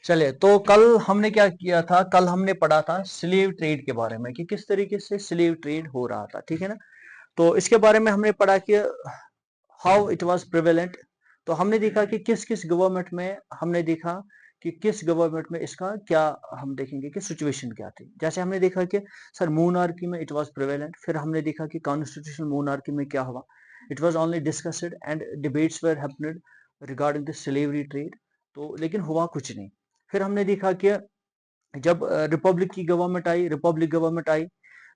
चलिए, तो कल हमने क्या किया था, कल हमने पढ़ा था स्लेव ट्रेड के बारे में कि किस तरीके से स्लेव ट्रेड हो रहा था, ठीक है ना। तो इसके बारे में हमने पढ़ा कि हाउ इट वाज प्रिवेलेंट। तो हमने देखा कि किस किस गवर्नमेंट में, हमने देखा कि किस गवर्नमेंट में इसका क्या, हम देखेंगे कि सिचुएशन क्या थी। जैसे हमने देखा कि सर मोनार्की में इट वाज प्रिवेलेंट, फिर हमने देखा कि कॉन्स्टिट्यूशनल मोनार्की में क्या हुआ, it was only discussed and debates were happened regarding the slavery trade. तो लेकिन हुआ कुछ नहीं। फिर हमने देखा कि जब रिपब्लिक की गवर्नमेंट आई, रिपब्लिक गवर्नमेंट आई,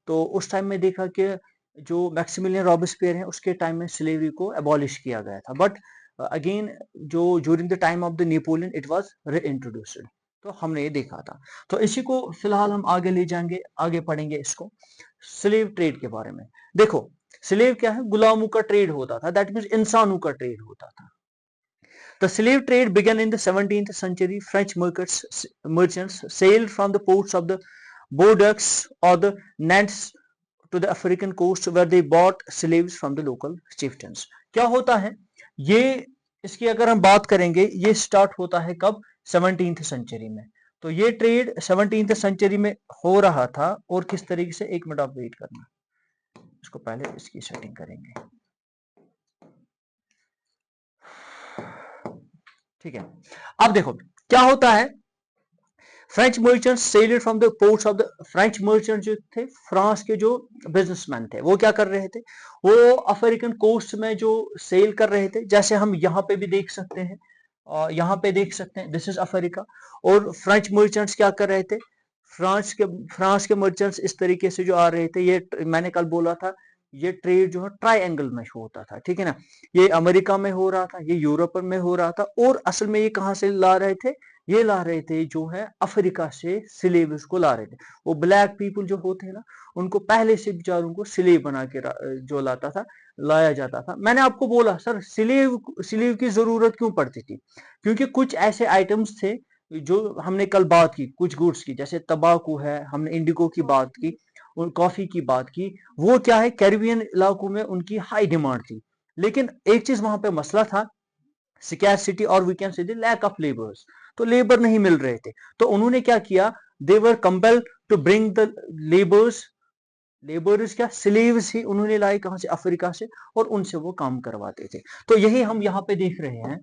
तो उस टाइम में देखा कि जो मैक्सिमिलियन रॉबेस्पियर है उसके टाइम में स्लेवरी को एबॉलिश किया गया था, बट अगेन जो during the time of the Napoleon it was reintroduced. तो हमने ये देखा था। तो इसी को फिलहाल हम आगे ले जाएंगे, आगे पढ़ेंगे इसको, स्लेव ट्रेड के बारे में। देखो, स्लेव क्या है, गुलामों का ट्रेड होता था, दैट मीन्स इंसानों का ट्रेड होता था। The slave trade began in the 17th century. French merchants sailed from the ports of the Bordeaux or the Nantes to the African coast where they bought slaves from the local chieftains. क्या होता है ये, इसकी अगर हम बात करेंगे, ये स्टार्ट होता है कब, 17th सेंचुरी में। तो ये ट्रेड 17th सेंचुरी में हो रहा था। और किस तरीके से, एक मिनट आप वेट करना, इसको पहले इसकी सेटिंग करेंगे, ठीक है। अब देखो क्या होता है, French merchant sailed from the ports of the, French merchant जो थे, फ्रांस के जो बिजनेसमैन थे, वो क्या कर रहे थे, वो अफ्रीकन कोस्ट में जो सेल कर रहे थे, जैसे हम यहाँ पे भी देख सकते हैं, यहाँ पे देख सकते हैं, दिस इज अफ्रीका। और फ्रेंच मर्चेंट्स क्या कर रहे थे, फ्रांस के मर्चेंट्स इस तरीके से जो आ रहे थे, ये मैंने कल बोला था, ये ट्रेड जो है ट्रायंगल में होता था, ठीक है ना। ये अमेरिका में हो रहा था, ये यूरोप में हो रहा था, और असल में ये कहाँ से ला रहे थे, ये ला रहे थे जो है अफ्रीका से स्लेव्स को ला रहे थे। वो ब्लैक पीपल जो होते हैं ना, उनको पहले से बेचारों को स्लेव बना के जो लाता था, लाया जाता था। मैंने आपको बोला सर स्लेव स्लेव की जरूरत क्यों पड़ती थी, क्योंकि कुछ ऐसे आइटम्स थे जो हमने कल बात की, कुछ गुड्स की, जैसे तंबाकू है, हमने इंडिगो की बात की, और कॉफी की बात की। वो क्या है, कैरिबियन इलाकों में उनकी हाई डिमांड थी। लेकिन एक चीज वहां पे मसला था, स्कैरसिटी, और we can say lack of labours. तो लेबर नहीं मिल रहे थे। तो उन्होंने क्या किया, they were compel to bring the labours, labours क्या, स्लेव्स ही उन्होंने लाए, कहां से, अफ्रीका से, और उनसे वो काम करवाते थे। तो यही हम यहाँ पे देख रहे हैं,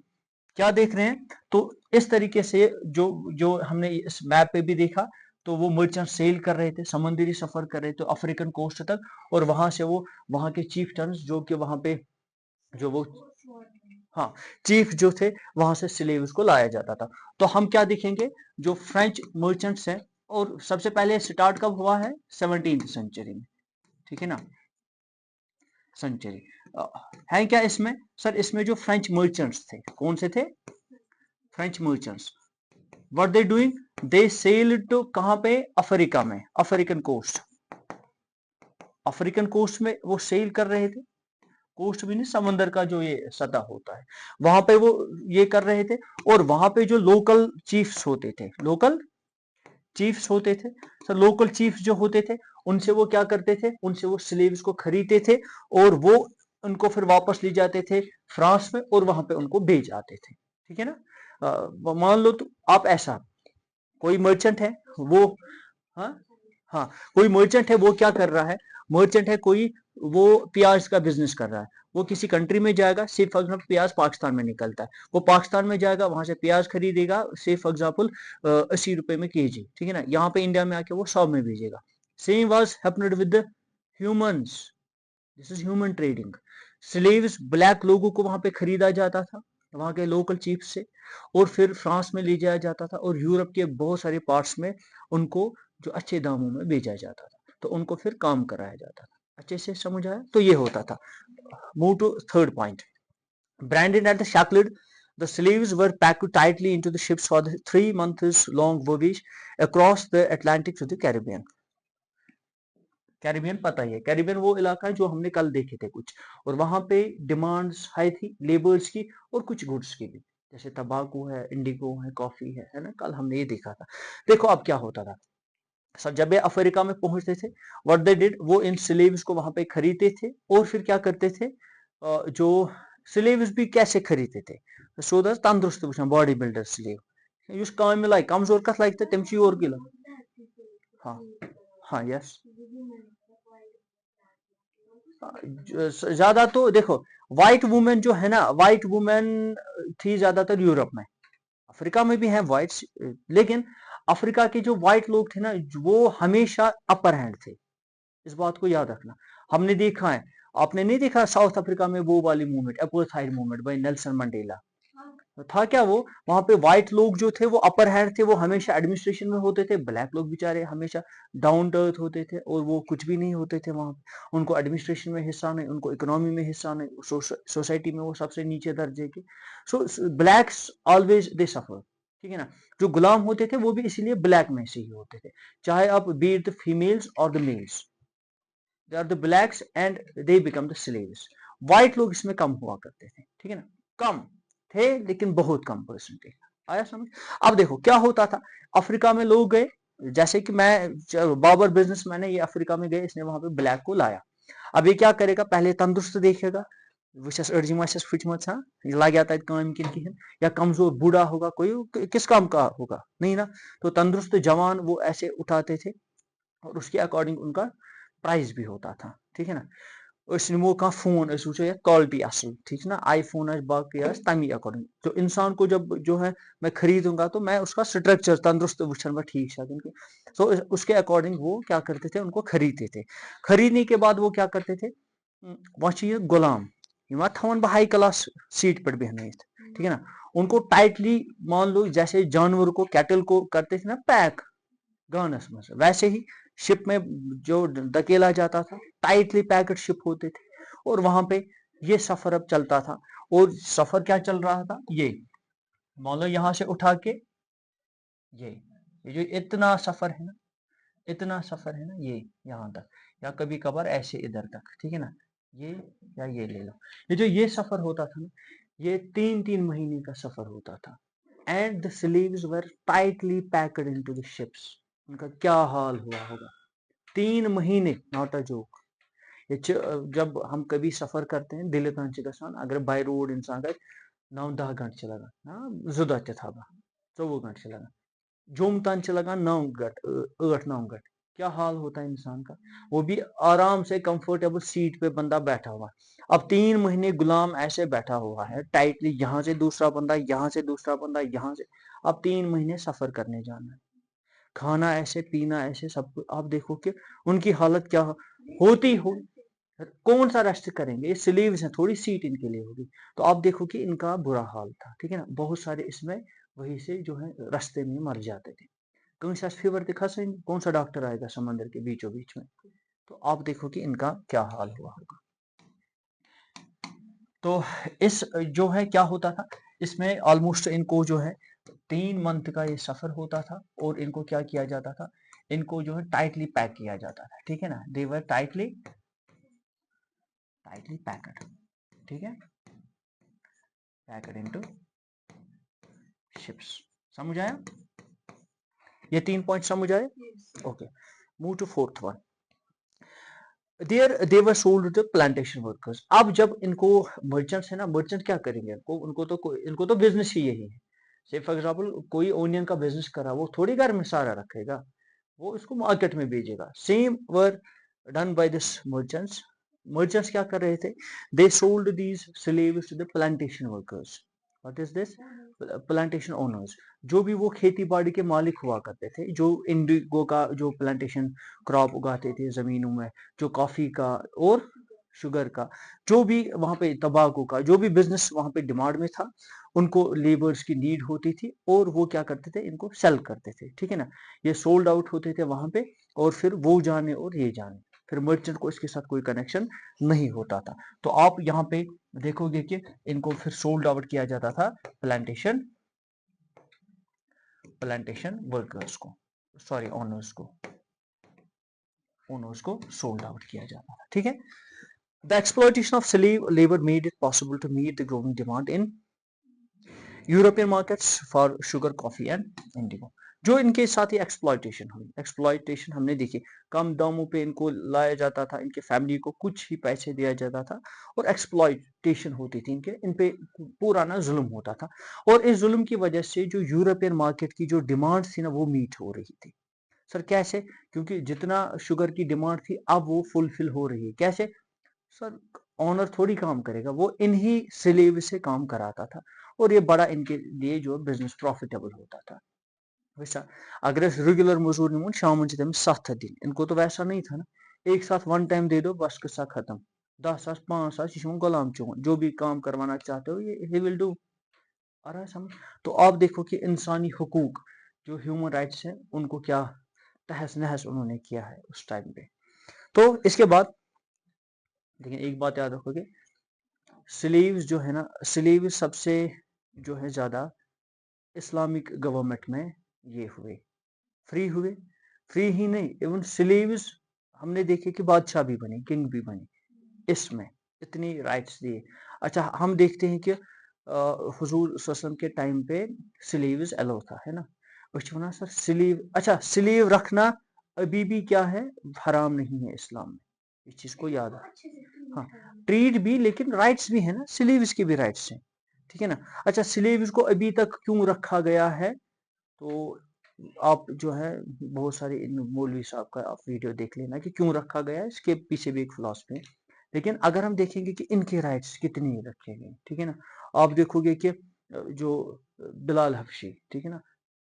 क्या देख रहे हैं, तो इस तरीके से जो जो हमने इस मैप पे भी देखा, तो वो मर्चेंट सेल कर रहे थे, समुद्री सफर कर रहे थे अफ्रीकन कोस्ट तक, और वहां से वो, वहां के चीफ टर्न्स जो कि वहां पे, जो वो, हाँ, चीफ जो थे, वहां से स्लेव्स को लाया जाता था। तो हम क्या देखेंगे, जो फ्रेंच मर्चेंट्स हैं, और सबसे पहले स्टार्ट कब हुआ है, 17th सेंचुरी में, ठीक है ना, सेंचुरी। है क्या इसमें, सर इसमें जो फ्रेंच मर्चेंट्स थे, कौन से थे, French merchants, what they doing, they sold to, कहां पे, अफ्रीका में, अफ्रीकन कोस्ट, अफ्रीकन कोस्ट में वो सेल कर रहे थे। कोस्ट भी नहीं, समंदर का जो ये सतह होता है, वहां पे वो ये कर रहे थे। और वहां पे जो लोकल चीफ्स होते थे, लोकल चीफ्स होते थे, सर लोकल चीफ्स जो होते थे, उनसे वो क्या करते थे, उनसे वो स्लेव्स को खरीदते थे, और वो उनको फिर वापस ले जाते थे फ्रांस में, और वहां पे उनको बेच आते थे, ठीक है ना। मान लो तो आप ऐसा, कोई मर्चेंट है वो, हाँ, हाँ, कोई मर्चेंट है, वो क्या कर रहा है, मर्चेंट है कोई, वो प्याज का बिजनेस कर रहा है। वो किसी कंट्री में जाएगा, से फॉर एग्जाम्पल प्याज पाकिस्तान में निकलता है, वो पाकिस्तान में जाएगा, वहां से प्याज खरीदेगा, से फॉर एग्जाम्पल 80 रुपए में केजी, ठीक है ना, यहाँ पे इंडिया में आके वो 100 में भेजेगा। Same was happened with the humans, this is human trading. Slaves, black लोगों को वहां पे खरीदा जाता था, वहां के लोकल चीफ से, और फिर फ्रांस में ले जाया जाता था, और यूरोप के बहुत सारे पार्ट्स में उनको जो अच्छे दामों में बेचा जाता था, तो उनको फिर काम कराया जाता था। अच्छे से समझ आया, तो ये होता था। Move to third point, branded at the shackled, the slaves were packed tightly into the ships for the 3 months long voyage across the Atlantic to the Caribbean. Caribbean पता ही है, कैरिबियन वो इलाका है जो हमने कल देखे थे कुछ, और वहां पे डिमांड्स हाई थी लेबर्स की, और कुछ गुड्स की भी, जैसे तंबाकू है, इंडिगो है, कॉफी है ना, कल हमने ये देखा था। देखो अब क्या होता था, सब जब ये अफ्रीका में पहुंचते थे, व्हाट दे डिड, वो इन स्लेव्स को वहां पे खरीदते थे, और फिर क्या करते थे, जो स्लेव्स भी कैसे खरीदते थे, सो द तंदुरुस्त बॉडी बिल्डर स्लेव, युस काम लाग कमजोर कत लाग तम योर गिल हाँ हाँ यस ज्यादा तो देखो वाइट वुमेन जो है ना, वाइट वुमेन थी ज्यादातर यूरोप में, अफ्रीका में भी हैं वाइट्स, लेकिन अफ्रीका के जो वाइट लोग थे ना वो हमेशा अपर हैंड थे। इस बात को याद रखना। हमने देखा है, आपने नहीं देखा साउथ अफ्रीका में वो वाली movement, apartheid movement by Nelson Mandela, तो था क्या वो, वहां पे व्हाइट लोग जो थे वो अपर हैंड थे, वो हमेशा एडमिनिस्ट्रेशन में होते थे, ब्लैक लोग बेचारे हमेशा डाउन टू अर्थ होते थे और वो कुछ भी नहीं होते थे वहां पे। उनको एडमिनिस्ट्रेशन में हिस्सा नहीं, उनको इकोनॉमी में हिस्सा नहीं, सोसाइटी में वो सबसे नीचे दर्जे के। सो ब्लैक्स ऑलवेज दे सफर, ठीक है ना। जो गुलाम होते थे वो भी इसीलिए ब्लैक में से ही होते थे, चाहे आप बी द फीमेल्स और the males, they are the blacks and they become the slaves. White लोग इसमें कम हुआ करते थे, ठीक है ना, कम थे लेकिन बहुत कम परसेंटेज। आया समझ। अब देखो क्या होता था, अफ्रीका में लोग गए, जैसे कि मैं बाबर बिजनेसमैन है, ये अफ्रीका में गए, इसने वहां पे ब्लैक को लाया। अब ये क्या करेगा, पहले तंदुरुस्त देखेगा, वस अर्जिम फुचमत ये लगे तक काम किन कहें, या कमजोर बूढ़ा होगा कोई, किस काम का होगा नहीं ना, तो तंदुरुस्त जवान वो ऐसे उठाते थे और उसके अकॉर्डिंग उनका प्राइस भी होता था, ठीक है ना। निमो कह फोन वो ये क्वालिटी असल, ठीक है ना, आईफोन बाकी तमी अकॉर्डिंग, जो इंसान को जब जो है मैं खरीदूंगा तो मैं उसका स्ट्रक्चर तंदुरुस्त वुचन मैं ठीक तो उसके अकॉर्डिंग वो क्या करते थे, उनको खरीदते थे। खरीदने के बाद वो क्या करते थे, वह ये गुलाम यह थवन बह हाई क्लास सीट पर बहनत, ठीक है ना, उनको टाइटली मान लो जैसे जानवर को कैटल को करते थे ना पैक गानस में, वैसे ही शिप में जो धकेला जाता था, टाइटली पैकेट शिप होते थे, और वहां पे ये सफर अब चलता था। और सफर क्या चल रहा था, ये मान लो यहां से उठा के ये जो इतना सफर है ना, इतना सफर है ना, ये यहाँ तक, या कभी कभार ऐसे इधर तक, ठीक है ना, ये या ये ले लो, ये जो ये सफर होता था ना, ये 3-3 महीने का सफर होता था। And the sleeves were tightly packed into the ships. उनका क्या हाल हुआ होगा, 3 महीने, नॉट अ जोक। ये जब हम कभी सफर करते हैं दिल्ली तान गसान, अगर बाय रोड इंसान का 9-10 घंटे लगा हाँ, जुदा था 24 घंटे लगा, जुम तान लगा 9 घंटे 8-9 घंटे, क्या हाल होता है इंसान का, वो भी आराम से कंफर्टेबल सीट पे बंदा बैठा हुआ। अब 3 महीने गुलाम ऐसे बैठा हुआ है टाइटली, यहाँ से दूसरा बंदा, यहाँ से दूसरा बंदा, यहाँ से, अब 3 महीने सफर करने जाना है, खाना ऐसे, पीना ऐसे, सब कुछ। आप देखो कि उनकी हालत क्या होती हो, कौन सा रेस्ट करेंगे, ये स्लीव्स हैं, थोड़ी सीट इनके लिए होगी। तो आप देखो कि इनका बुरा हाल था, ठीक है ना, बहुत सारे इसमें वहीं से जो है रास्ते में मर जाते थे। कौन सा फीवर दिखा से कौन सा डॉक्टर आएगा समंदर के बीचों बीच में, तो आप देखो कि इनका क्या हाल हुआ होगा। तो इस जो है क्या होता था, इसमें ऑलमोस्ट इनको जो है 3 मंथ का ये सफर होता था, और इनको क्या किया जाता था, इनको जो है टाइटली पैक किया जाता था, ठीक है ना, दे वर टाइटली पैक्ड, ठीक है, पैक्ड इनटू शिप्स। समझ आया, ये 3 पॉइंट समझ आए, okay. Move to fourth one, there they were sold to plantation workers. अब जब इनको मर्चेंट्स है ना, मर्चेंट क्या करेंगे, इनको तो बिजनेस ही यही है। से फॉर एग्जाम्पल कोई ओनियन का बिजनेस करा, वो थोड़ी घर में सारा रखेगा, वो इसको मार्केट में बेचेगा। Same were done by this merchants. Merchants क्या कर रहे थे, they sold these slaves to the plantation workers. What is this, plantation owners, जो भी वो खेती बाड़ी के मालिक हुआ करते थे, जो इंडिगो का जो प्लांटेशन क्रॉप उगाते थे जमीनों में, जो कॉफी का और शुगर का, जो भी वहां पे तंबाकू का जो भी बिजनेस वहां पे डिमांड में था, उनको लेबर्स की नीड होती थी, और वो क्या करते थे, इनको सेल करते थे, ठीक है ना, ये सोल्ड आउट होते थे वहां पे, और फिर वो जाने और ये जाने, फिर मर्चेंट को इसके साथ कोई कनेक्शन नहीं होता था। तो आप यहाँ पे देखोगे कि इनको फिर सोल्ड आउट किया जाता था प्लांटेशन वर्कर्स को, सॉरी ओनर्स को सोल्ड आउट किया जाता था, ठीक है। The exploitation of slave labor made it possible to meet the growing demand in European markets for sugar, coffee and Indigo. जो इनके साथ ही एक्सप्लॉयटेशन हुई, एक्सप्लॉयटेशन हमने देखी, कम दामों पे इनको लाया जाता था, इनके फैमिली को कुछ ही पैसे दिया जाता था और एक्सप्लॉयटेशन होती थी इनके, इन पे पूरा ना जुल्म होता था। और इस जुल्म की वजह से जो यूरोपियन मार्केट की जो डिमांड थी ना वो मीट हो रही थी। सर कैसे? क्योंकि जितना शुगर की डिमांड थी अब वो फुलफिल हो रही है। कैसे? सर ऑनर थोड़ी काम करेगा, वो इन्हीं स्लेव से काम कराता था और ये बड़ा इनके लिए जो बिजनेस प्रॉफिटेबल होता था। वैसा अगर रेगुलर मजूर निमन शाम 7 दिन, इनको तो वैसा नहीं था ना, एक साथ वन टाइम दे दो बस किस्सा खत्म। 10 साल 5 साल ये गुलाम चुन, जो भी काम करवाना चाहते हो ये ही विल डू। आ रहा है समझ? तो आप देखो कि इंसानी हुकूक जो ह्यूमन राइट्स है उनको क्या तहस नहस उन्होंने किया है उस टाइम पे। तो इसके बाद लेकिन एक बात याद रखोगे, स्लीव्स जो है ना, स्लीव्स सबसे जो है ज्यादा इस्लामिक गवर्नमेंट में ये हुए, फ्री हुए। फ्री ही नहीं, इवन स्लीव्स हमने देखे कि बादशाह भी बने, किंग भी बने, इसमें इतनी राइट्स दिए। अच्छा हम देखते हैं कि हुजूर सल्लल्लाहु के टाइम पे स्लीव्स अलो था, है ना। उसके वना सर स्लीव, अच्छा स्लीव रखना अभी भी क्या है, हराम नहीं है इस्लाम में, इस चीज को याद है। हाँ, ट्रीट भी, लेकिन राइट्स भी है ना, स्लीव्स की भी राइट्स हैं, ठीक है ना। अच्छा स्लीव्स को अभी तक क्यों रखा गया है, तो आप जो है बहुत सारे मौलवी साहब का आप वीडियो देख लेना कि क्यों रखा गया है, इसके पीछे भी एक फिलॉसफी है। लेकिन अगर हम देखेंगे कि इनके राइट्स कितने रखे गए, ठीक है ना, आप देखोगे कि जो बिलाल हबशी, ठीक है ना,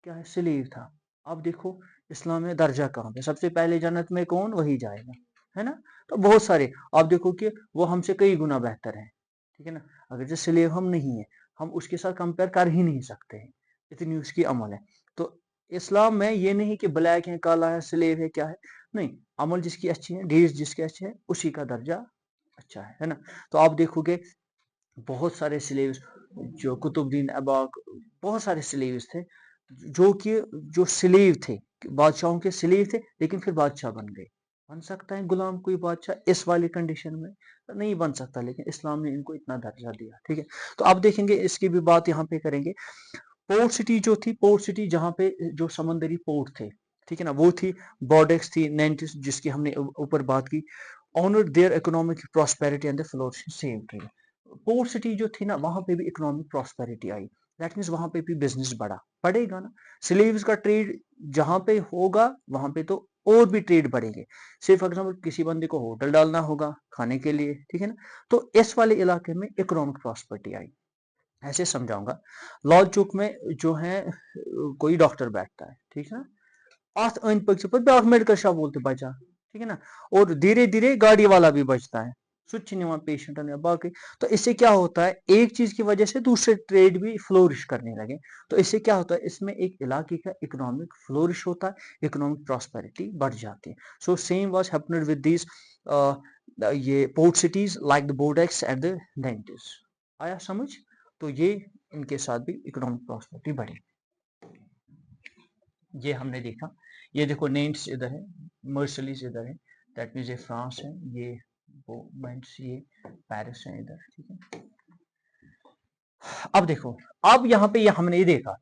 क्या है, स्लेव था। आप देखो इस्लाम में दर्जा कहाँ पे, सबसे पहले जन्नत में कौन, वही जाएगा, है ना। तो बहुत सारे आप देखो कि वो हमसे कई गुना बेहतर है, ठीक है ना। अगर जो स्लेव हम नहीं है, हम उसके साथ कंपेयर कर ही नहीं सकते हैं, इतनी उसकी अमल है। तो इस्लाम में ये नहीं कि ब्लैक है, काला है, स्लेव है, क्या है, नहीं, अमल जिसकी अच्छी है, डीड्स जिसके अच्छे है, उसी का दर्जा अच्छा है ना। तो आप देखोगे बहुत सारे स्लेव्स, जो कुतुबुद्दीन ऐबक, बहुत सारे स्लेव्स थे जो कि जो स्लेव थे, बादशाहों के स्लेव थे, लेकिन फिर बादशाह बन गए। बन सकता है गुलाम कोई बादशाह इस वाली कंडीशन में, नहीं बन सकता, लेकिन इस्लाम ने इनको इतना दर्जा दिया, ठीक है। तो आप देखेंगे इसकी भी बात यहाँ पे करेंगे। पोर्ट सिटी जो थी, पोर्ट सिटी जहाँ पे जो समंदरी पोर्ट थे, ठीक है ना, वो थी बॉर्डेक्स थी, नेंटिस जिसकी हमने ऊपर बात की, honoured their economic prosperity and the flourishing same trade. Port city जो थी ना वहां पे भी economic prosperity I, that means वहां पे भी बिजनेस बढ़ेगा ना। स्लेव्स का ट्रेड जहां पे होगा वहां पे तो और भी ट्रेड बढ़ेंगे। से फॉर एग्जाम्पल किसी बंदे को होटल डालना होगा खाने के लिए, ठीक है ना, तो इस वाले इलाके में इकोनॉमिक प्रॉस्पेरिटी आई। ऐसे समझाऊंगा, लाल चौक में जो है कोई डॉक्टर बैठता है, ठीक है ना, अत अंद पक ब्याक मेडिकल शॉप बोलते बचा, ठीक है ना, और धीरे धीरे गाड़ी वाला भी बचता है, सुच पेशेंट या बाकी। तो इससे क्या होता है, एक चीज की वजह से दूसरे ट्रेड भी फ्लोरिश करने लगे। तो इससे क्या होता है, इसमें एक इलाके का इकोनॉमिक फ्लोरिश होता है, इकोनॉमिक प्रॉस्पेरिटी बढ़ जाती है। So same was happened with these ये port cities like the Bordeaux and the Nantes. आया समझ? तो ये इनके साथ भी इकोनॉमिक प्रॉस्पेरिटी बढ़ी, ये हमने देखा। ये देखो नेम्स इधर है, मर्सलीज इधर है, दैट मीन्स ये फ्रांस है, ये वो मेंट्स ये पेरिस है इधर, ठीक है। अब देखो, अब यहाँ पे ये हमने ये देखा,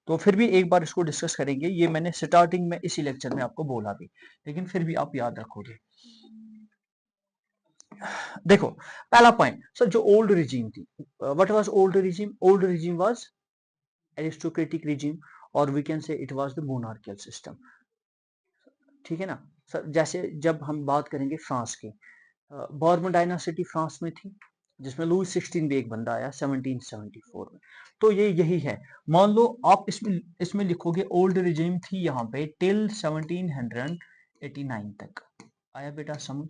तो फिर भी एक बार इसको डिस्कस करेंगे। ये मैंने स्टार्टिंग में इसी लेक्चर में आपको बोला भी, लेकिन फिर भी आप याद रखोगे। देखो पहला पॉइंट सर, जो ओल्ड रिजीम थी, what was old regime, old regime was aristocratic regime, और we can say it was the monarchial system, ठीक है ना। सर जैसे जब हम बात करेंगे फ्रांस की, बॉर्बन डायनासिटी फ्रांस में थी, जिसमें लुई 16 भी एक बंदा आया 1774 में। तो ये यही है, मान लो आप इसमें इसमें लिखोगे ओल्ड रिजीम थी यहाँ पे टिल 1789 तक। आया बेटा समझ?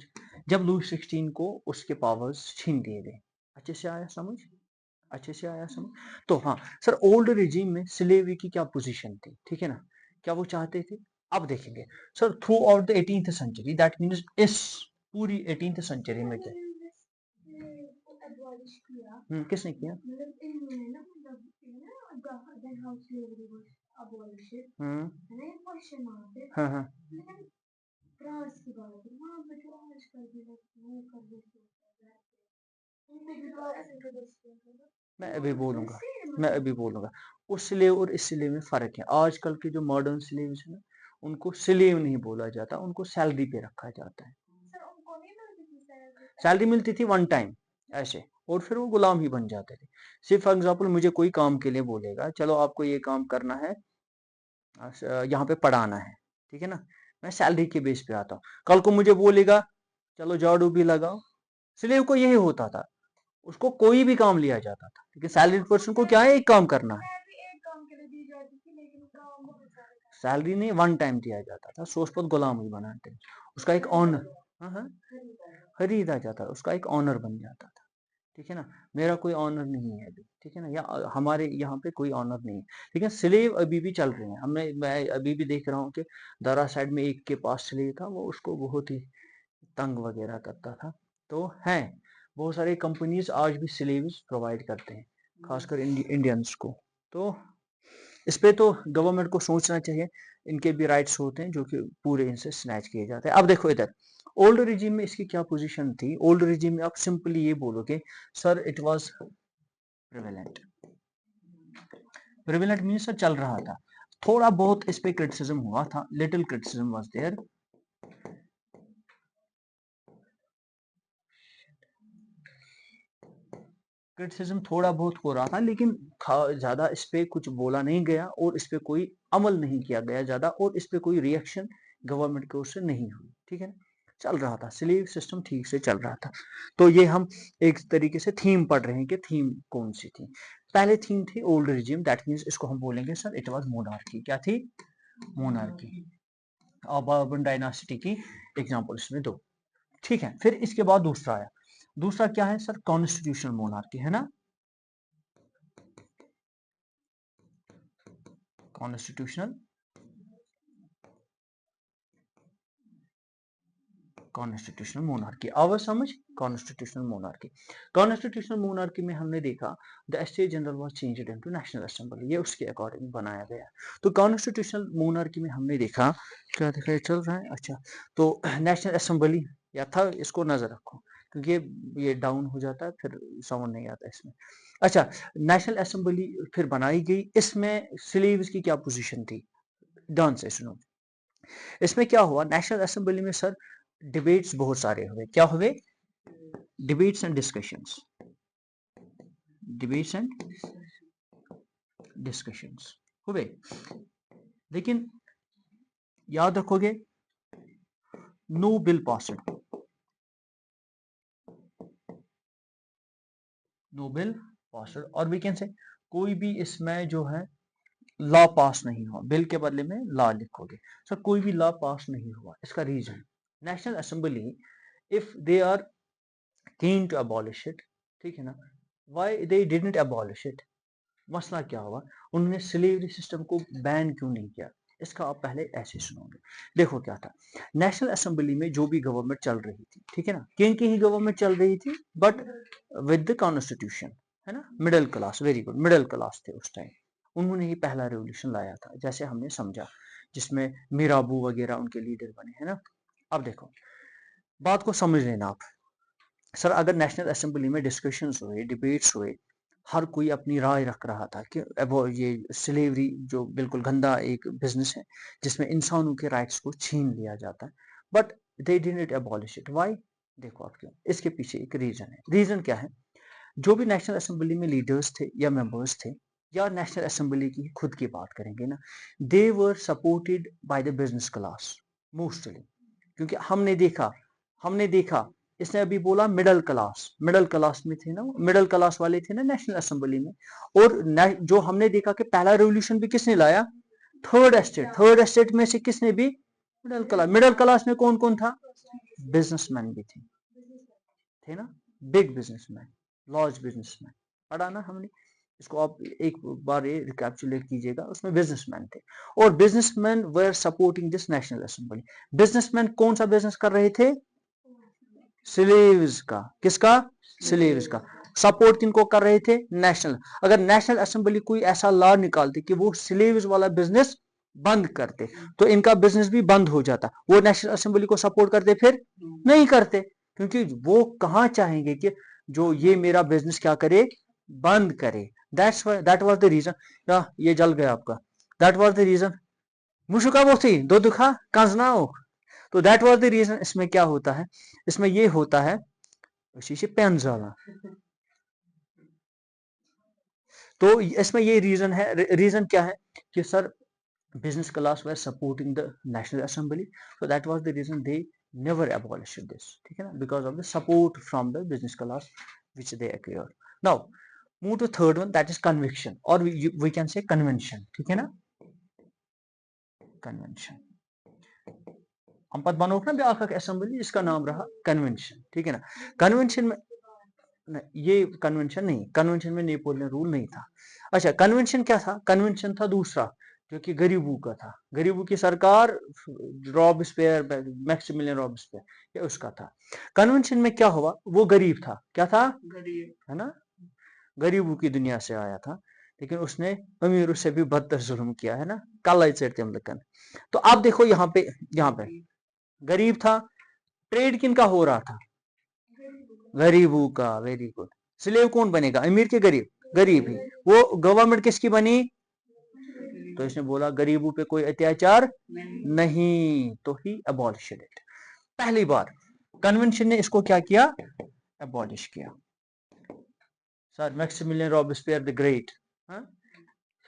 जब लुई 16 को उसके पावर्स छीन दिए गए। अच्छे से आया समझ? अच्छे से आया समझ? तो हाँ सर, ओल्ड रिजीम में स्लेवरी की क्या पोजीशन थी, ठीक है ना, क्या वो चाहते थे। अब देखेंगे sir, throughout the 18th century, that means इस पूरी 18th सेंचुरी में क्या किसने किया, हम्म, हाँ हाँ, मैं अभी बोलूंगा, मैं अभी बोलूंगा। उस स्लेव और इस स्लेव में फर्क है। आजकल के जो मॉडर्न स्लेव्स है ना, उनको स्लेव नहीं बोला जाता, उनको सैलरी पे रखा जाता है। सैलरी मिलती थी वन टाइम ऐसे, और फिर वो गुलाम ही बन जाते थे। सिर्फ फॉर एग्जाम्पल मुझे कोई काम के लिए बोलेगा, चलो आपको ये काम करना है, यहाँ पे पढ़ाना है, ठीक है ना, मैं सैलरी के बेस पे आता हूँ। कल को मुझे बोलेगा चलो झाड़ू भी लगाओ, स्लेव को यही होता था, उसको कोई भी काम लिया जाता था, लेकिन सैलरी पर्सन को क्या है, एक काम करना है। सैलरी नहीं, वन टाइम दिया जाता था, सोचपत गुलाम ही बनाते, उसका एक ऑनर, हाँ हाँ, खरीदा जाता, उसका एक ऑनर बन जाता था, ठीक है ना। मेरा कोई ऑनर नहीं है अभी, ठीक है ना, या हमारे यहाँ पे कोई ऑनर नहीं है, लेकिन स्लेव अभी भी चल रहे हैं। मैं अभी भी देख रहा हूँ कि दरा साइड में एक के पास स्लेव था, वो उसको बहुत ही तंग वगैरह करता था। तो है, बहुत सारे कंपनीज आज भी स्लेव्स प्रोवाइड करते हैं, खासकर इंडियंस को। तो इस पे तो गवर्नमेंट को सोचना चाहिए, इनके भी राइट्स होते हैं जो कि पूरे इनसे स्नैच किए जाते हैं। अब देखो इधर ओल्ड रिजीम में इसकी क्या पोजीशन थी। ओल्ड रिजीम में आप सिंपली ये बोलोगे sir it was prevalent. Prevalent mean sir चल रहा था, थोड़ा बहुत इस पे क्रिटिसिज्म हुआ था, little criticism was there. Criticism थोड़ा बहुत हो रहा था, लेकिन ज्यादा इस पे कुछ बोला नहीं गया, और इस पे कोई अमल नहीं किया गया ज्यादा, और इस पे कोई रिएक्शन गवर्नमेंट की ओर से नहीं हुई, ठीक है ना। चल रहा था, स्लेव सिस्टम ठीक से चल रहा था। तो ये हम एक तरीके से थीम पढ़ रहे हैं कि थीम कौन सी थी। पहले थीम थी ओल्ड रिजिम, दैट मीन्स इसको हम बोलेंगे सर इट वाज मोनार्की। क्या थी? मोनार्की। अब बाबन डायनासिटी की एग्जांपल इसमें दो, ठीक है। फिर इसके बाद दूसरा आया, दूसरा क्या है सर? कॉन्स्टिट्यूशनल मोनार्की, है ना, कॉन्स्टिट्यूशनल कॉन्स्टिट्यूशनल मोनार्की। आवाज समझ? Constitutional monarchy. कॉन्स्टिट्यूशनल मोनार्की में हमने देखा the state general was changed into national assembly, ये उसके अकॉर्डिंग बनाया गया। तो कॉन्स्टिट्यूशनल मोनार्की में हमने देखा, क्या दिखाई चल रहा है, अच्छा, तो नेशनल असेंबली या था, इसको नजर रखो क्योंकि ये डाउन हो जाता है, फिर साउंड नहीं आता इसमें। अच्छा, नेशनल असेंबली फिर बनाई गई, इसमें स्लीव्स की क्या पोजीशन थी, ध्यान से सुनो। इसमें क्या हुआ, नेशनल असेंबली में सर डिबेट्स बहुत सारे हुए। क्या हुए? Debates and discussions, debates and discussions हुए, लेकिन याद रखोगे no bill passed, no bill passed, और वी कैन से कोई भी इसमें जो है लॉ पास नहीं हुआ, बिल के बदले में लॉ लिखोगे। सर कोई भी लॉ पास नहीं हुआ, इसका reason, national assembly if they are keen to abolish it, ठीक है ना, why they didn't abolish it, मसला क्या हुआ, उन्होंने स्लेवरी सिस्टम को बैन क्यों नहीं किया, इसका आप पहले ऐसे सुनोगे। देखो क्या था, नेशनल असेंबली में जो भी गवर्नमेंट चल रही थी, ठीक है ना, किन की ही गवर्नमेंट चल रही थी, बट विद द कॉन्स्टिट्यूशन, है ना, middle class, very good, middle class थे उस टाइम। उन्होंने ही पहला रेवोल्यूशन लाया था, जैसे हमने समझा, जिसमें मीराबू वगैरह उनके लीडर बने, है ना। अब देखो बात को समझ लेना आप। सर अगर नेशनल असेंबली में डिस्कशंस हुए, डिबेट्स हुए, हर कोई अपनी राय रख रहा था कि वो ये स्लेवरी जो बिल्कुल गंदा एक बिजनेस है जिसमें इंसानों के राइट्स को छीन लिया जाता है, but they didn't abolish it, why? देखो आप क्यों, इसके पीछे एक रीजन है। रीजन क्या है? जो भी नेशनल असेंबली में लीडर्स थे या मेंबर्स थे, या नेशनल असेंबली की खुद की बात करेंगे ना, they were supported by the business class mostly, क्योंकि हमने देखा इसने अभी बोला मिडिल क्लास, मिडिल क्लास में थे ना, मिडिल क्लास वाले थे ना नेशनल असेंबली में। और जो हमने देखा कि पहला रेवोल्यूशन भी किसने लाया, थर्ड एस्टेट, थर्ड एस्टेट में से किसने भी, मिडिल क्लास। मिडिल क्लास में कौन कौन था? बिजनेसमैन भी थे ना, बिग बिजनेसमैन, लार्ज बिजनेसमैन, पढ़ा ना हमने इसको, आप एक बार ये रिकैप्चुलेट कीजिएगा, उसमें बिजनेसमैन थे, और businessman were supporting this national assembly. Businessman कौन सा बिजनेस कर रहे थे? स्लेव्स का। किसका? स्लेव्स का। सपोर्ट किनको कर रहे थे? नेशनल। अगर नेशनल असेंबली कोई ऐसा लॉ निकालती कि वो स्लेव्स वाला बिजनेस बंद करते, तो इनका बिजनेस भी बंद हो जाता। वो नेशनल असेंबली को सपोर्ट करते? फिर नहीं करते, क्योंकि वो कहां चाहेंगे कि जो ये मेरा बिजनेस क्या करे, बंद करे। That was the reason. या ये जल गया आपका। That was the reason. मुशुका वो थी दो दुखा कंजनाओ। तो दैट वाज द रीजन। इसमें क्या होता है, इसमें ये होता है उसी से पेन ज़ाला। तो इसमें ये रीजन है। रीजन क्या है कि sir business class were supporting the National Assembly, so that was the reason they never abolished this, ठीक है ना, because of the support from the business class which they acquired. Now move to third one, that is conviction, or we can say convention, ठीक है ना, convention। हम पद बनोगे ना ब्याख असेंबली जिसका नाम रहा कन्वेंशन, ठीक है ना। कन्वेंशन में ये कन्वेंशन नहीं, कन्वेंशन में नेपोलियन रूल नहीं था। अच्छा, कन्वेंशन क्या था? कन्वेंशन था दूसरा जो कि गरीबों का था। गरीबों की सरकार रॉबस्पेयर, मैक्सिमिलियन रॉबस्पेयर, ये उसका था। कन्वेंशन में क्या हुआ, वो गरीब था। क्या था? गरीब, है ना, गरीबों की दुनिया से आया था, लेकिन उसने अमीरों से भी बदतर जुल्म किया, है ना, काला चढ़ते लकन। तो आप देखो यहाँ पे गरीब था। ट्रेड किन का हो रहा था? गरीबों का। Very good. स्लेव कौन बनेगा, अमीर के गरीब? गरीब ही। वो गवर्नमेंट किसकी बनी? तो इसने बोला गरीबों पे कोई अत्याचार नहीं, तो ही अबॉलिश इट। पहली बार कन्वेंशन ने इसको क्या किया? अबॉलिश किया। सर मैक्सिमिलियन रॉबस्पेयर द ग्रेट,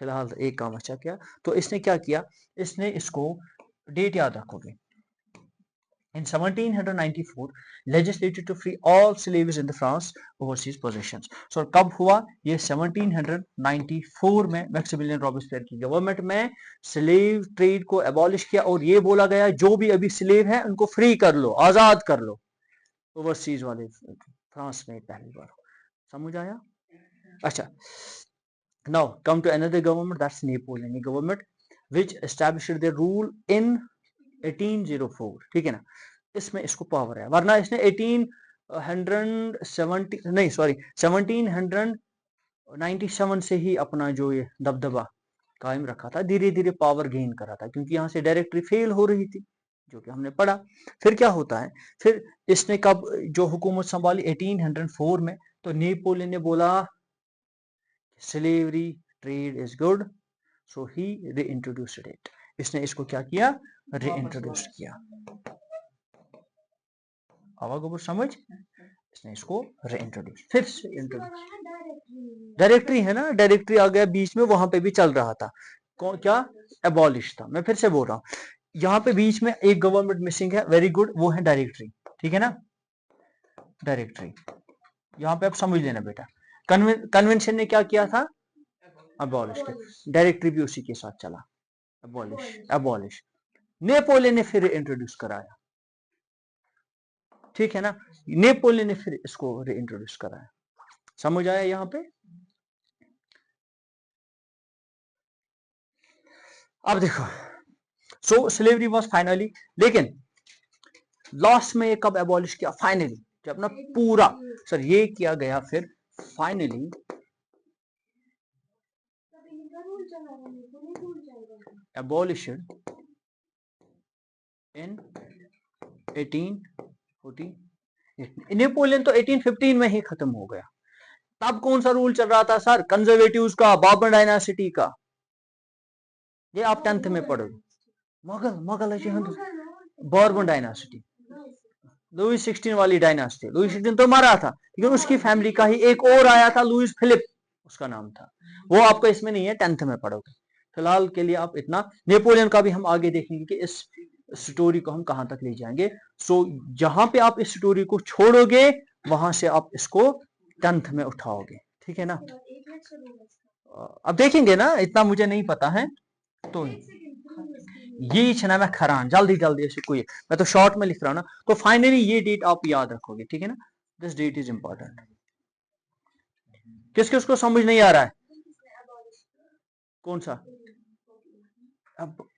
फिलहाल एक काम अच्छा किया। तो इसने क्या किया, इसने इसको डेट याद रखोगे, in 1794 legislated to free all slaves in the France overseas possessions। so कब हुआ ये? 1794 में मैक्सिमिलियन रॉबस्पेयर की गवर्नमेंट में स्लेव ट्रेड को एबॉलिश किया, और ये बोला गया जो भी अभी स्लेव है उनको फ्री कर लो, आजाद कर लो, ओवरसीज वाले फ्रांस में पहली बार। समझ आया? अच्छा, now come to another government, that's Napoleonic government which established their rule in 1804, ठीक है ना। इसमें इसको पावर है, वरना इसने 1870 नहीं सॉरी 1797 से ही अपना जो ये दबदबा कायम रखा था, धीरे धीरे पावर गेन करा था, क्योंकि यहाँ से डायरेक्टरी फेल हो रही थी, जो कि हमने पढ़ा। फिर क्या होता है, फिर इसने कब जो हुकूमत संभाली 1804 में, तो नेपोलियन ने बोला slavery trade is good, so he reintroduced it. इसने इसको क्या किया? रीइंट्रोड्यूस किया। आवागोबर समझ, इसने इसको रीइंट्रोड्यूस, फिर से इंट्रोड्यूस। डायरेक्टरी है ना, डायरेक्टरी आ गया बीच में, वहां पे भी चल रहा था। कौन क्या? एबॉलिश था। मैं फिर से बोल रहा हूँ, यहाँ पे बीच में एक गवर्नमेंट मिसिंग है, वेरी गुड, वो है डायरेक्टरी, ठीक है ना, डायरेक्टरी। यहाँ पे आप समझ लेना बेटा, कन्वेंशन ने क्या किया था? अबॉलिश किया। डायरेक्टरी भी उसी के साथ चला, अबॉलिश अबॉलिश। नेपोलियन ने फिर इंट्रोड्यूस कराया, ठीक है ना, नेपोलियन ने फिर इसको रीइंट्रोड्यूस कराया। समझ आया यहाँ पे? अब देखो, सो स्लेवरी वाज फाइनली, लेकिन लास्ट में ये कब एबॉलिश किया? फाइनली, जब ना पूरा सर ये किया गया, फिर फाइनली एबॉलिश्ड इन 1840। नेपोलियन तो 1815 में ही खत्म हो गया। तब कौन सा रूल चल रहा था सर? कंजर्वेटिव्स का, बाबर डायनासिटी का। ये आप 10th में पढ़ोगे। मुगल बॉर्बन डायनासिटी, लुइस 16 वाली डायनासिटी। लुइस 16 तो मरा था, लेकिन उसकी फैमिली का ही एक और आया था, लुइस फिलिप उसका नाम था। वो आपको इसमें नहीं है, 10th में पढ़ोगे। फिलहाल के लिए आप इतना, नेपोलियन का भी हम आगे देखेंगे कि इस स्टोरी को हम कहां तक ले जाएंगे। सो जहां पे आप इस स्टोरी को छोड़ोगे, वहां से आप इसको 10th में उठाओगे, ठीक है ना। अब देखेंगे ना, इतना मुझे नहीं पता है, तो ये छना मैं खरान जल्दी जल्दी ऐसे कोई, मैं तो शॉर्ट में लिख रहा हूं ना। तो फाइनली ये डेट आप याद रखोगे, ठीक है ना, दिस डेट इज इंपॉर्टेंट। किस किस को समझ नहीं आ रहा है? कौन सा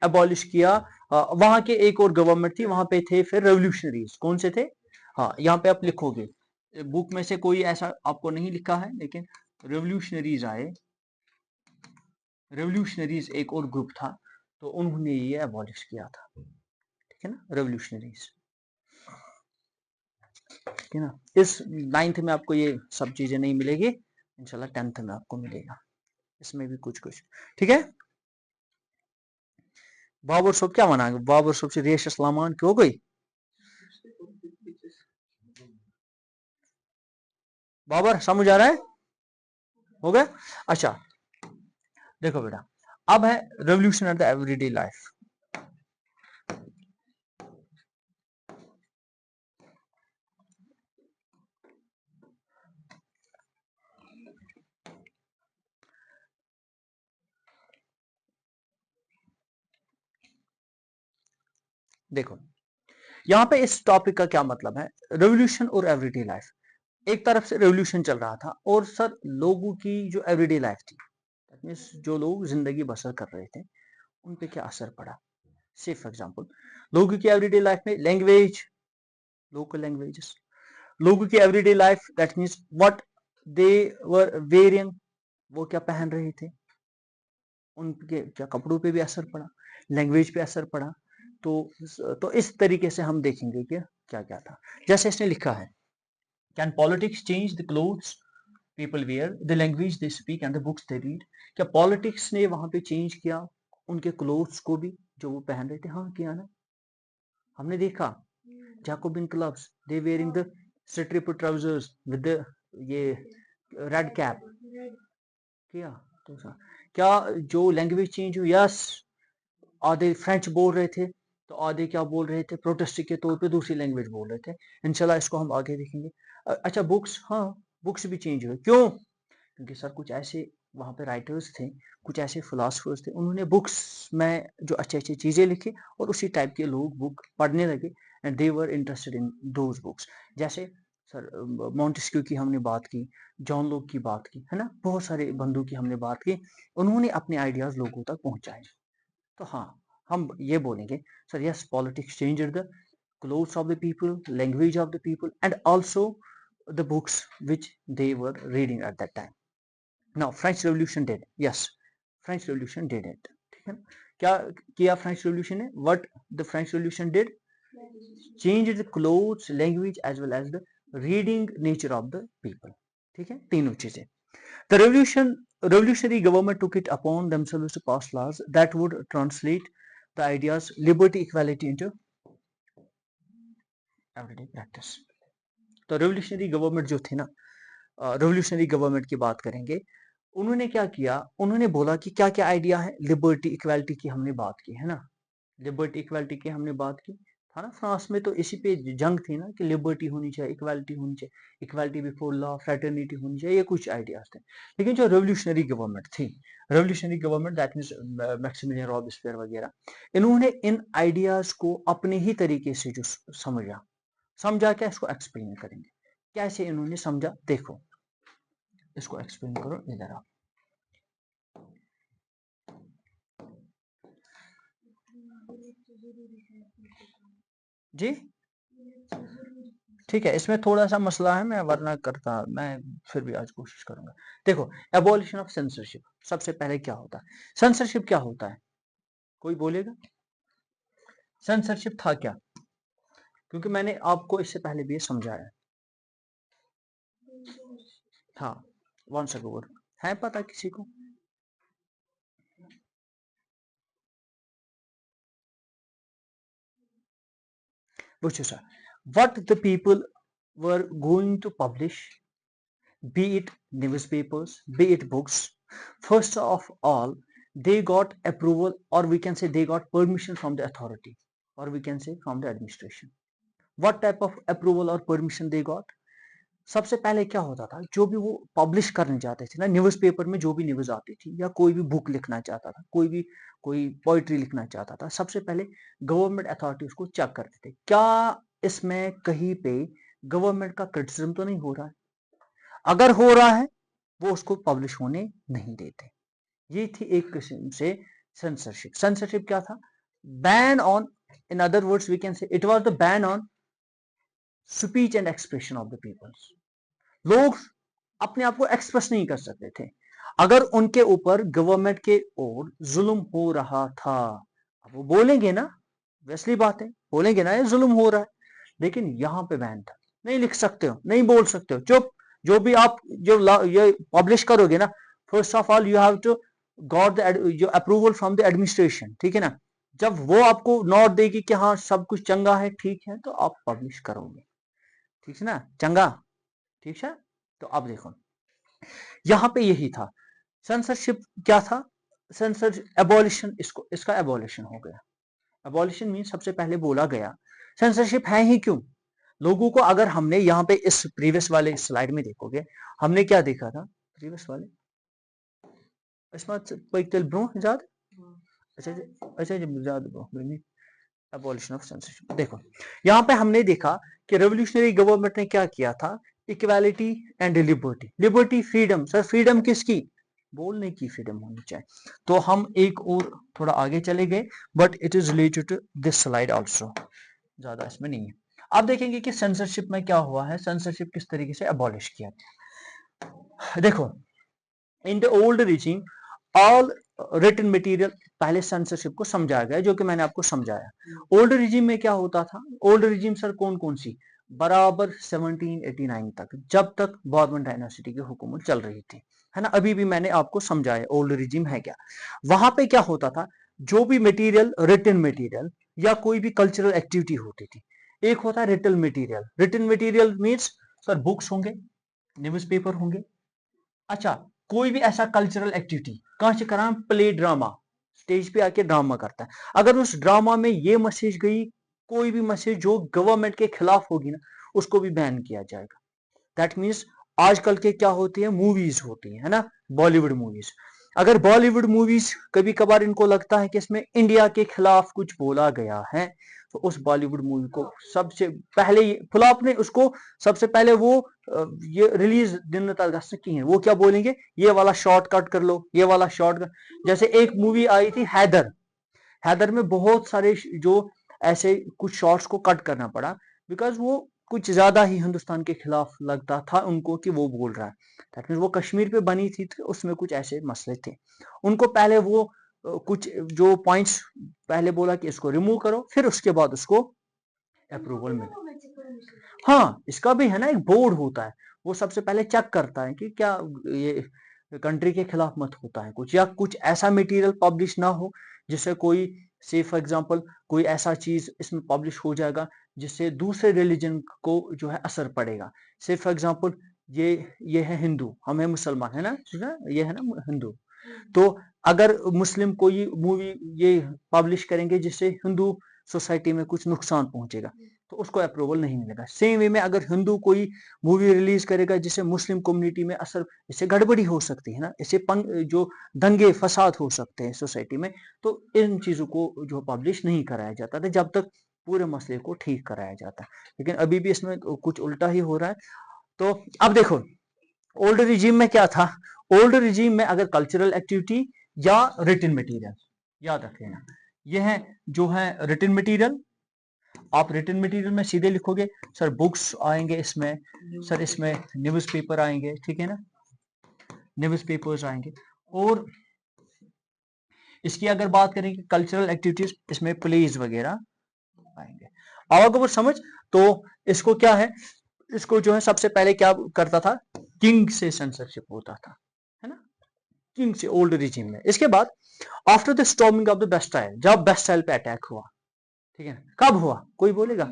अबॉलिश किया? वहां के एक और गवर्नमेंट थी, वहां पे थे फिर रेवोल्यूशनरीज। कौन से थे? हाँ, यहाँ पे आप लिखोगे, बुक में से कोई ऐसा आपको नहीं लिखा है, लेकिन रेवोल्यूशनरीज आए। रेवोल्यूशनरीज एक और ग्रुप था, तो उन्होंने ये अबॉलिश किया था, ठीक है ना, रेवोल्यूशनरीज, ठीक है ना। इस 9th में आपको ये सब चीजें नहीं मिलेगी, इंशाल्लाह 10th में आपको मिलेगा, इसमें भी कुछ कुछ। ठीक है, बाबर साहब क्या माना, बाबर साहब से रेश इस्लामान क्यों गई? बाबर समझ आ रहा है, हो गया। अच्छा देखो बेटा, अब है revolution at the everyday life. देखो यहाँ पे इस टॉपिक का क्या मतलब है, रेवोल्यूशन और एवरीडे लाइफ। एक तरफ से रेवोल्यूशन चल रहा था और सर लोगों की जो एवरीडे लाइफ थी, जो लोग जिंदगी बसर कर रहे थे, उन पे क्या असर पड़ा। से फॉर एग्जांपल लोगों की एवरीडे लाइफ में लैंग्वेज, लोकल लैंग्वेजेस, लोगों की everyday life, that means what they were wearing, वो क्या पहन रहे थे, उनके क्या कपड़ों पे भी असर पड़ा, लैंग्वेज पे असर पड़ा। तो इस तरीके से हम देखेंगे कि क्या क्या था। जैसे इसने लिखा है, can politics change the clothes people wear, the language they speak and the books they read. क्या पॉलिटिक्स ने वहां पे चेंज किया उनके क्लोथ्स को भी, जो वो पहन रहे थे? हाँ किया ना, हमने देखा Jacobian clubs, they wearing the strip trousers with ये रेड कैप, किया। तो क्या जो लैंग्वेज चेंज हुई? यस, आधे फ्रेंच बोल रहे थे तो आधे क्या बोल रहे थे, प्रोटेस्ट के तौर पे दूसरी लैंग्वेज बोल रहे थे। इंशाल्लाह इसको हम आगे देखेंगे। अच्छा बुक्स, हाँ बुक्स भी चेंज हुए, क्यों? क्योंकि सर कुछ ऐसे वहाँ पे राइटर्स थे, कुछ ऐसे फिलोसफर्स थे, उन्होंने बुक्स में जो अच्छी अच्छी चीजें लिखी और उसी टाइप के लोग बुक पढ़ने लगे and they were interested in those books. जैसे सर मॉन्टेस्क्यू की हमने बात की, जॉन लोक की बात की, है ना, बहुत सारे बंधु की हमने बात की, उन्होंने अपने आइडियाज लोगों तक पहुंचाए। तो हाँ, हम ये बोलेंगे sir yes, politics changed the clothes of the people, language of the people, and also the books which they were reading at that time. Now French Revolution did, yes, French Revolution did it. ठीक है ना, क्या किया French revolution ने? What the French Revolution did, changed the clothes, language as well as the reading nature of the people. ठीक है, तीनों चीजें। The revolutionary government took it upon themselves to pass laws that would translate the ideas liberty, equality into everyday practice. तो revolutionary government जो थी ना, revolutionary government की बात करेंगे, उन्होंने क्या किया, उन्होंने बोला कि क्या क्या आइडिया है, लिबर्टी इक्वालिटी की हमने बात की, है ना, लिबर्टी इक्वालिटी की हमने बात की, था ना। फ्रांस में तो इसी पे जंग थी ना कि लिबर्टी होनी चाहिए, इक्वालिटी होनी चाहिए, इक्वालिटी बिफोर लॉ, फ्रेटर्निटी होनी चाहिए, ये कुछ आइडियाज थे। लेकिन जो रेवोल्यूशनरी गवर्नमेंट थी, revolutionary government that means Maximilian Robespierre वगैरह, इन्होंने इन आइडियाज को अपने ही तरीके से जो समझा, समझा क्या, इसको एक्सप्लेन करेंगे कैसे इन्होंने समझा। देखो इसको एक्सप्लेन करो इधर आप जी। ठीक है, इसमें थोड़ा सा मसला है, मैं वरना करता, मैं फिर भी आज कोशिश करूंगा। देखो एबॉलिशन ऑफ सेंसरशिप, सबसे पहले क्या होता है, सेंसरशिप क्या होता है, कोई बोलेगा सेंसरशिप था क्या? क्योंकि मैंने आपको इससे पहले भी ये समझाया। हाँ, वन सेकंड, है पता किसी को? पूछो sir, what the people were going to publish, be it newspapers, be it books, first of all, they got approval, or we can say they got permission from the authority, or we can say from the administration. What type of approval or permission they got? सबसे पहले क्या होता था, जो भी वो publish करने जाते थे ना, न्यूज़पेपर में जो भी न्यूज़ आती थी या कोई भी बुक लिखना चाहता था, कोई पोइट्री लिखना चाहता था, सबसे पहले गवर्नमेंट अथॉरिटी उसको चेक करते थे, क्या इसमें कहीं पे गवर्नमेंट का क्रिटिसिज्म तो नहीं हो रहा है। अगर हो रहा है वो उसको पब्लिश होने नहीं देते। ये थी एक किस्म से सेंसरशिप। सेंसरशिप क्या था? Ban on, in other words we can say it was the ban on speech and expression of the peoples. लोग अपने आप को एक्सप्रेस नहीं कर सकते थे अगर उनके ऊपर गवर्नमेंट के ओर जुल्म हो रहा था। अब वो बोलेंगे ना, वैसली बात है, बोलेंगे ना ये जुल्म हो रहा है, लेकिन यहां पे बैन था, नहीं लिख सकते हो, नहीं बोल सकते हो, चुप, जो भी आप ये पब्लिश करोगे ना, first of all you have to got the approval from the administration, ठीक है ना। जब वो आपको नोट देगी कि हाँ सब कुछ चंगा है, ठीक है, तो आप पब्लिश करोगे, ठीक है ना, चंगा, ठीक है। तो अब देखो यहां पे यही था सेंसरशिप। क्या था सेंसर एबॉलिशन, इसका एबॉलिशन हो गया। एबॉलिशन मीन सबसे पहले बोला गया सेंसरशिप है ही क्यों लोगों को। अगर हमने यहाँ पे इस प्रीवियस वाले स्लाइड में देखोगे, हमने क्या देखा था प्रीवियस वाले इसमें पकतल ब्रो ज्यादा अच्छा अच्छा ज्यादा एबॉलिशन ऑफ सेंसरशिप। देखो यहाँ पे हमने देखा कि रेवोल्यूशनरी गवर्नमेंट ने क्या किया था, equality and liberty. Liberty freedom, sir freedom किसकी, बोलने की फ्रीडम होनी चाहिए। तो हम एक और थोड़ा आगे चले गए, but it is related to this slide also, ज्यादा इसमें नहीं है। आप देखेंगे कि सेंसरशिप में क्या हुआ है, सेंसरशिप किस तरीके से अबॉलिश किया गया। देखो in the old regime all written material, पहले सेंसरशिप को समझाया गया जो कि मैंने आपको समझाया। ओल्ड रिजिम में क्या होता था, ओल्ड रिजिम सर कौन कौन सी, बराबर 1789 तक, जब तक बॉर्बन डायनासिटी की हुकूमत चल रही थी, है ना। अभी भी मैंने आपको समझाया ओल्ड रिजिम है क्या। वहां पे क्या होता था, जो भी मटेरियल रिटन मटेरियल या कोई भी कल्चरल एक्टिविटी होती थी, एक होता है written material. Written material means sir books होंगे, न्यूज़पेपर होंगे, अच्छा कोई भी ऐसा कल्चरल एक्टिविटी, कहां से करा, प्ले ड्रामा, स्टेज पे आके ड्रामा करता है, अगर उस ड्रामा में ये मैसेज गई, कोई भी मैसेज जो गवर्नमेंट के खिलाफ होगी ना, उसको भी बैन किया जाएगा। दैट मीन्स आजकल के क्या होती है, मूवीज होती है ना, बॉलीवुड मूवीज। अगर बॉलीवुड मूवीज कभी कभार इनको लगता है कि इसमें इंडिया के खिलाफ कुछ बोला गया है, तो उस बॉलीवुड मूवी को सबसे पहले फ्लॉप ने उसको सबसे पहले वो ये रिलीज दिन तक की है, वो क्या बोलेंगे, ये वाला शॉर्ट कट कर लो, ये वाला शॉर्ट। जैसे एक मूवी आई थी हैदर, हैदर में बहुत सारे जो ऐसे कुछ शॉर्ट्स को कट करना पड़ा, बिकॉज वो कुछ ज्यादा ही हिंदुस्तान के खिलाफ लगता था उनको कि वो बोल रहा है। दैट मीन वो कश्मीर पे बनी थी, तो उसमें कुछ ऐसे मसले थे, उनको पहले वो कुछ जो पॉइंट्स पहले बोला कि इसको रिमूव करो, फिर उसके बाद उसको अप्रूवल मिले। हाँ इसका भी है ना, एक बोर्ड होता है, वो सबसे पहले चेक करता है कि क्या ये कंट्री के खिलाफ मत होता है कुछ, या कुछ ऐसा मटेरियल पब्लिश ना हो जिससे कोई, से फॉर एग्जांपल कोई ऐसा चीज इसमें पब्लिश हो जाएगा जिससे दूसरे रिलीजन को जो है असर पड़ेगा। से फॉर एग्जांपल ये है हिंदू, हम है मुसलमान, है ना, ये है ना हिंदू, तो अगर मुस्लिम कोई मूवी ये पब्लिश करेंगे जिससे हिंदू सोसाइटी में कुछ नुकसान पहुंचेगा, तो उसको अप्रूवल नहीं मिलेगा। सेम वे में अगर हिंदू कोई मूवी रिलीज करेगा जिससे मुस्लिम कम्युनिटी में असर, इससे गड़बड़ी हो सकती है ना, इससे जो दंगे फसाद हो सकते हैं सोसाइटी में, तो इन चीजों को जो पब्लिश नहीं कराया जाता था जब तक पूरे मसले को ठीक कराया जाता है। लेकिन अभी भी इसमें कुछ उल्टा ही हो रहा है। तो अब देखो ओल्ड रिजीम में क्या था, ओल्ड रिजीम में अगर कल्चरल एक्टिविटी या रिटन मटेरियल, याद रख लेना, यह है जो है रिटन मटेरियल। आप रिटन मटेरियल में सीधे लिखोगे सर बुक्स आएंगे इसमें, सर इसमें न्यूज़पेपर आएंगे, ठीक है ना, न्यूज़पेपर्स आएंगे। और इसकी अगर बात करेंगे कल्चरल एक्टिविटीज, इसमें प्लेज वगैरह आएंगे। अब समझ, तो इसको क्या है, इसको जो है सबसे पहले क्या करता था, किंग से सेंसरशिप होता था, है ना, किंग से ओल्ड रिजीम में। इसके बाद after the storming of the Bastille, जब बेस्टाइल पे अटैक हुआ, ठीक है, कब हुआ कोई बोलेगा,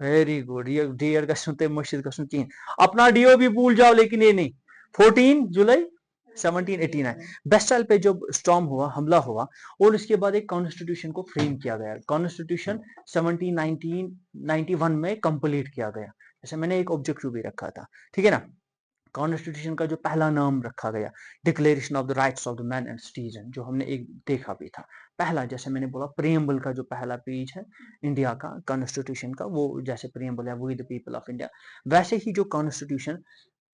वेरी गुड, ये डियर का सुनते मस्जिद का सुनती, अपना डीओ भी भूल जाओ लेकिन ये नहीं, 14 जुलाई 1789 बेस्टाइल पे जो स्टॉर्म हुआ, हमला हुआ, और इसके बाद एक कॉन्स्टिट्यूशन को फ्रेम किया गया। कॉन्स्टिट्यूशन 1791 में कंप्लीट किया गया, जैसे मैंने एक ऑब्जेक्टिव भी रखा था, ठीक है ना। कॉन्स्टिट्यूशन का जो पहला नाम रखा गया, declaration of the rights of the man and citizen, जो हमने एक देखा भी था पहला, जैसे मैंने बोला प्रियम्बल का जो पहला पेज है इंडिया का कॉन्स्टिट्यूशन का, वो जैसे प्रियम्बल है we the people of India, वैसे ही जो कॉन्स्टिट्यूशन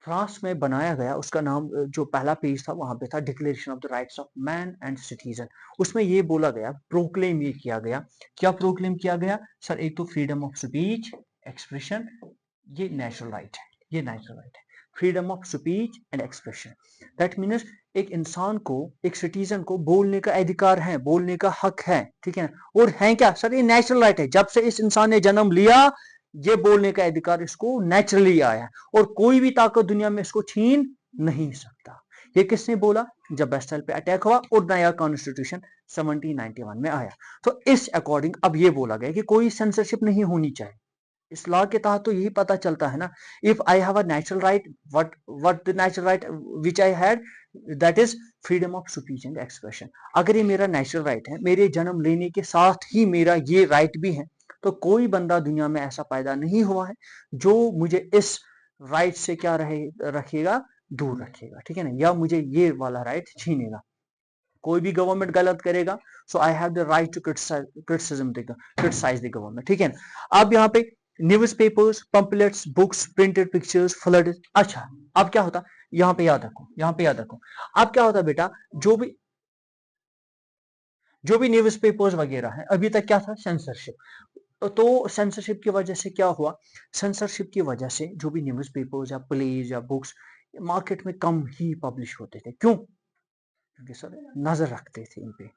फ्रांस में बनाया गया उसका नाम जो पहला पेज था वहां पे था declaration of the rights of man and citizen. उसमें ये बोला गया, प्रोक्लेम ये किया गया, क्या प्रोक्लेम किया गया सर, एक तो फ्रीडम ऑफ स्पीच एक्सप्रेशन, ये नेचुरल राइट है, ये नेचुरल राइट है, freedom of speech and expression. That means एक इंसान को, एक सिटीजन को बोलने का अधिकार है, बोलने का हक है, ठीक है ना। और है क्या सर, ये नेचुरल राइट है, जब से इस इंसान ने जन्म लिया ये बोलने का अधिकार इसको नेचुरली आया है और कोई भी ताकत दुनिया में इसको छीन नहीं सकता। ये किसने बोला? जब बेस्टाइल पे अटैक हुआ और नया कॉन्स्टिट्यूशन 1791 में आया। तो इस अकॉर्डिंग अब ये बोला गया कि कोई सेंसरशिप नहीं होनी चाहिए। इस लॉ के तहत तो यही पता चलता है ना, if I have a natural right, what the natural right which I had, that is freedom of speech and expression. अगर ये मेरा नेचुरल राइट है, मेरे जन्म लेने के साथ ही मेरा ये राइट भी है, तो कोई बंदा दुनिया में ऐसा पैदा नहीं हुआ है जो मुझे इस राइट से क्या रखेगा, दूर रखेगा, ठीक है ना, या मुझे ये वाला राइट छीनेगा। कोई भी गवर्नमेंट गलत करेगा, so I have the right to criticise the government, ठीक है ना। अब यहाँ पे newspapers, pamphlets, books, printed pictures, flood. अच्छा, अब क्या होता, यहाँ पे याद रखो, यहाँ पे याद रखो। अब क्या होता बेटा, जो भी न्यूज़पेपर्स वगैरह है, अभी तक क्या था, सेंसरशिप। तो सेंसरशिप की वजह से क्या हुआ, सेंसरशिप की वजह से जो भी न्यूज़पेपर्स या प्लेज या बुक्स मार्केट में कम ही पब्लिश होते थे। क्यों? क्योंकि सर नजर रखते थे इन पे,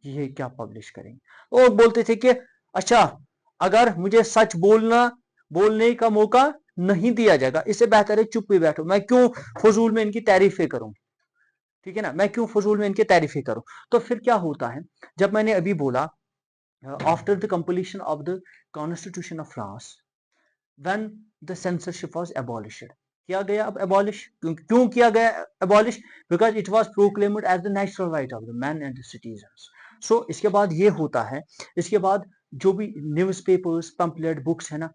ये क्या पब्लिश करेंगे। वो बोलते थे कि अच्छा, अगर मुझे सच बोलने का मौका नहीं दिया जाएगा, इससे बेहतर है चुप ही बैठो, मैं क्यों फजूल में इनकी तारीफें करूं, ठीक है ना, मैं क्यों फजूल में इनकी तारीफें करूं। तो फिर क्या होता है, जब मैंने अभी बोला after the completion of the constitution of France, when the censorship was abolished, किया गया अब एबॉलिश, क्यों किया गया abolish, because it was proclaimed as the natural right of the man and the citizens. So इसके बाद ये होता है, इसके बाद जो भी न्यूज़पेपर्स, पंपलेट, बुक्स है ना,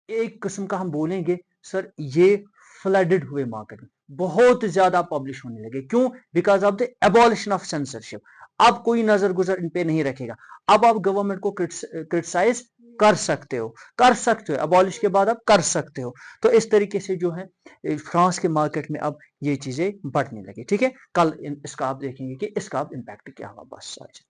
एक किस्म का हम बोलेंगे सर, ये फ्लडेड हुए मार्केट में, बहुत ज्यादा पब्लिश होने लगे। क्यों? Because of the abolition of censorship. अब कोई नजर गुजर इन पे नहीं रखेगा। अब आप गवर्नमेंट को क्रिटिसाइज कर सकते हो, अबॉलिश के बाद आप कर सकते हो। तो इस तरीके से जो है फ्रांस के मार्केट में अब ये चीजें बढ़ने लगी, ठीक है। कल इसका आप देखेंगे कि इसका अब इम्पैक्ट क्या हुआ। बस आज